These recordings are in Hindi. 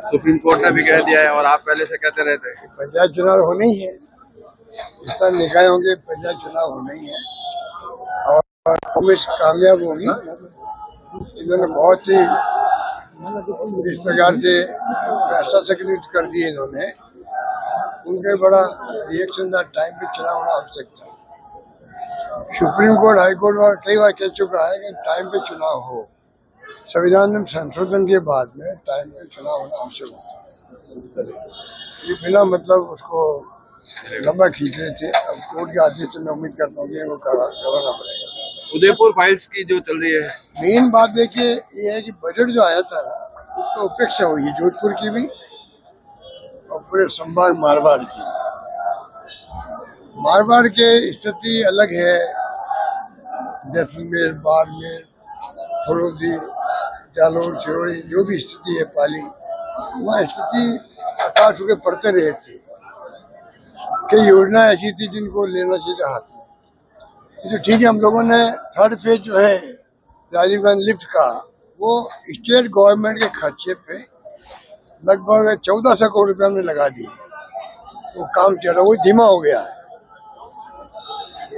सुप्रीम कोर्ट ने भी कह दिया है और आप पहले से कहते रहते हैं। पंचायत चुनाव होने ही है, इस तरह निकायों के पंचायत चुनाव होने ही है और कांग्रेस कामयाब होगी। इन्होंने बहुत ही इस प्रकार से पैसा सक्रिय कर दिए इन्होंने, उनके बड़ा रिएक्शन था। टाइम पे चुनाव होना आवश्यक था। सुप्रीम कोर्ट, हाई कोर्ट और कई बार कह चुका है कि टाइम पे चुनाव हो। संविधान में संशोधन के बाद में टाइम पे चुनाव होना आवश्यक होता है। ये बिना मतलब उसको लंबा खींच रहे थे। अब कोर्ट के आदेश से मैं उम्मीद करता हूँ कि इनको कराना पड़ेगा। उदयपुर फाइल्स की जो चल रही है, मेन बात देखिए ये है कि बजट जो आया था तो उपेक्षा हुई है जोधपुर की भी और पूरे संभाग मारवाड़ की। मारवाड़ की स्थिति अलग है। जैसलमेर, बाड़मेर, फलोदी, जालौर, सिरोही जो भी स्थिति है पाली, वहाँ स्थिति आकाश के पड़ते रहे थे। कई योजना ऐसी थी जिनको लेना चाहिए हाथ में। तो ठीक है, हम लोगों ने थर्ड फेज जो है राजीव गांधी लिफ्ट का, वो स्टेट गवर्नमेंट के खर्चे पे लगभग 1400 करोड़ रुपए हमने लगा दिए। वो काम चला, वो धीमा हो गया है।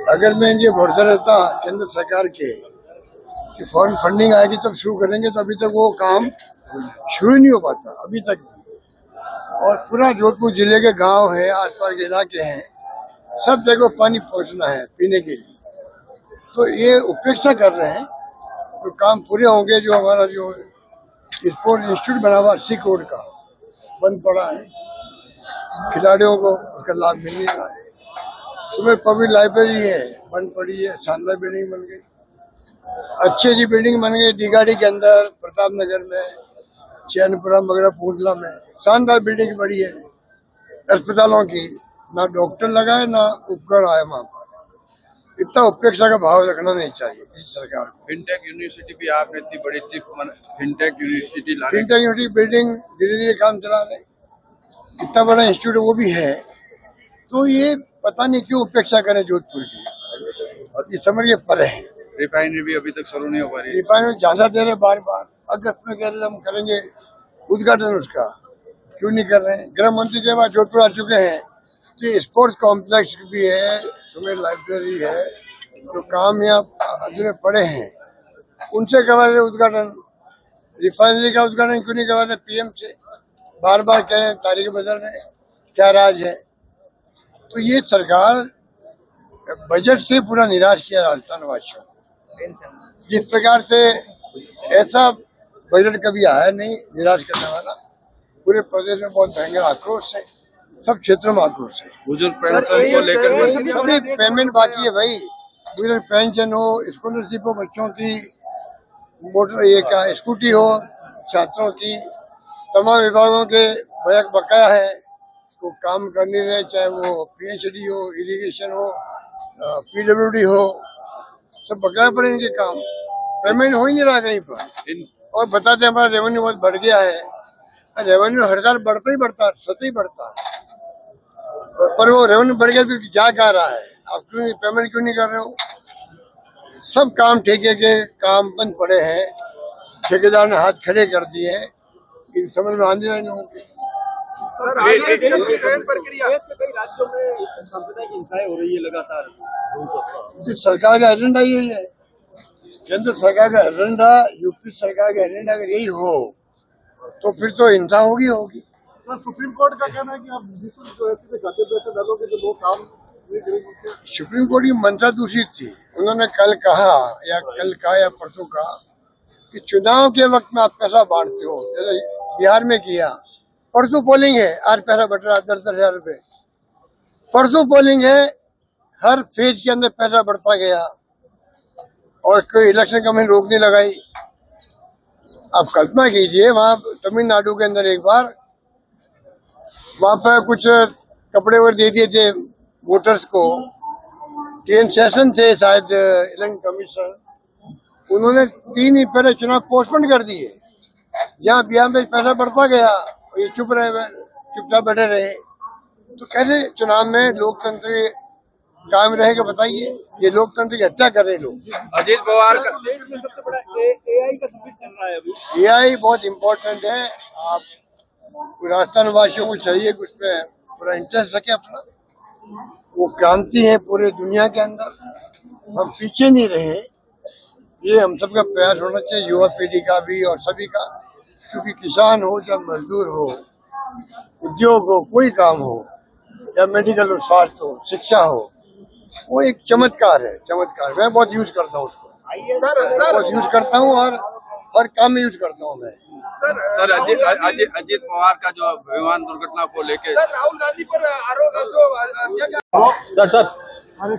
अगर मैं इनके भरोसा रहता केंद्र सरकार के कि फॉरेन फंडिंग आएगी तब शुरू करेंगे, तो अभी तक वो काम शुरू नहीं हो पाता अभी तक भी। और पूरा जोधपुर जिले के गांव है, आसपास के इलाके हैं, सब जगह पानी पहुंचना है पीने के लिए। तो ये उपेक्षा कर रहे हैं। तो काम पूरे होंगे। जो हमारा जो स्पोर्ट इंस्टीट्यूट बना हुआ 80 करोड़ का बंद पड़ा है, खिलाड़ियों को उसका लाभ मिल नहीं रहा है। सुबह पब्लिक लाइब्रेरी है, बंद पड़ी है। शानदार बिल्डिंग बन गई, अच्छी अच्छी बिल्डिंग बन गई डीगाड़ी के अंदर, प्रताप नगर में, चैनपुरा वगैरह, पूटला में शानदार बिल्डिंग बड़ी है। अस्पतालों की ना डॉक्टर लगाए ना उपकरण आए वहाँ पर। इतना उपेक्षा का भाव रखना नहीं चाहिए इस सरकार को। फिनटेक यूनिवर्सिटी भी आपने इतनी बड़ी फिनटेक यूनिवर्सिटी लाने, फिनटेक यूनिवर्सिटी बिल्डिंग धीरे धीरे काम चला रहे, इतना बड़ा इंस्टीट्यूट वो भी है। तो ये पता नहीं क्यों उपेक्षा करें जोधपुर की, ये समझ के परे है। रिफाइनरी भी अभी तक शुरू नहीं हो पा रही। रिफाइनरी ज्यादा दे रहे बार बार। अगस्त में कह रहे हम करेंगे उद्घाटन उसका, क्यों नहीं कर रहे हैं? गृह मंत्री के बाद जोधपुर आ चुके हैं। तो स्पोर्ट्स कॉम्प्लेक्स भी है, सुमेर लाइब्रेरी है, जो काम यहाँ अधूरे पड़े हैं उनसे करवा रहे उद्घाटन। रिफाइनरी का उद्घाटन क्यों नहीं करवाते पीएम से? बार बार कह रहे हैं तारीख बदल रहे, क्या राज है? तो ये सरकार बजट से पूरा निराश किया राजस्थान वासियों। जिस प्रकार से ऐसा बजट कभी आया नहीं निराश करने वाला। पूरे प्रदेश में बहुत भयंकर आक्रोश है, सब क्षेत्रों में आक्रोश है। बुजुर्ग पेंशन को लेकर सभी पेमेंट बाकी है भाई। बुजुर्ग पेंशन हो, स्कॉलरशिप हो बच्चों की, मोटर ये क्या स्कूटी हो छात्रों की, तमाम विभागों के बकाया है, तो काम कर नहीं रहे। चाहे वो पीएचडी हो, इरिगेशन हो, पीडब्ल्यूडी हो, सब बकाया पड़े इनके काम। पेमेंट हो ही नहीं रहा कहीं पर। और बताते हमारा रेवेन्यू बहुत बढ़ गया है। रेवेन्यू हर साल बढ़ता ही बढ़ता, सतही बढ़ता है, पर वो रेवेन्यू बढ़ गया तो जा क्या रहा है? आप क्यों नहीं पेमेंट क्यों नहीं कर रहे हो? सब काम ठेके के काम बंद पड़े हैं। ठेकेदार ने हाथ खड़े कर दिए हैं। इन समझ में आने रहे लोगों के। कई राज्यों में सांप्रदायिक हिंसाएं हो रही है लगातार। सरकार का एजेंडा यही है। केंद्र सरकार का एजेंडा, यूपी सरकार का एजेंडा अगर यही हो तो फिर तो हिंसा होगी। सुप्रीम कोर्ट का कहना है कि आप पैसे डालोगे तो लोग काम नहीं करेंगे। सुप्रीम कोर्ट की मंशा दूषित थी। उन्होंने कल कहा या परसों कहा कि चुनाव के वक्त में आप पैसा बांटते हो, जैसे बिहार में किया। परसों पोलिंग है, आज पैसा बट रहा 10,000 रुपए। परसों पोलिंग है, हर फेज के अंदर पैसा बढ़ता गया और कोई इलेक्शन कमीशन रोक नहीं लगाई। आप कल्पना कीजिए, वहाँ तमिलनाडु के अंदर एक बार वहाँ पर कुछ कपड़े वगैरह दे दिए थे वोटर्स को। टीएन सेशन थे शायद इलेक्शन कमीशन, उन्होंने 3 दिन पहले चुनाव पोस्टपोन कर दिए। यहाँ बिहार में पैसा बढ़ता गया, ये चुपचाप बैठे रहे। तो कैसे चुनाव में लोकतंत्र कायम रहेगा बताइए? ये लोकतंत्र की हत्या कर रहे लोग। अजीत पवार का देश में सबसे बड़ा एआई का सब्जेक्ट चल रहा है अभी। एआई बहुत इम्पोर्टेंट है। आप राजस्थान वासियों को चाहिए कि उसमें पूरा इंटरेस्ट रखे अपना। वो क्रांति है पूरे दुनिया के अंदर, हम पीछे नहीं रहे, ये हम सबका प्रयास होना चाहिए, युवा पीढ़ी का भी और सभी का। क्योंकि किसान हो या मजदूर हो, उद्योग हो, कोई काम हो या मेडिकल हो, स्वास्थ्य हो, शिक्षा हो, वो एक चमत्कार है, चमत्कार। मैं बहुत यूज करता हूँ उसको, बहुत यूज करता हूँ और हर काम में यूज करता हूँ मैं। सर अजीत पवार का जो विमान दुर्घटना को लेके राहुल गांधी पर आरोप सर अरे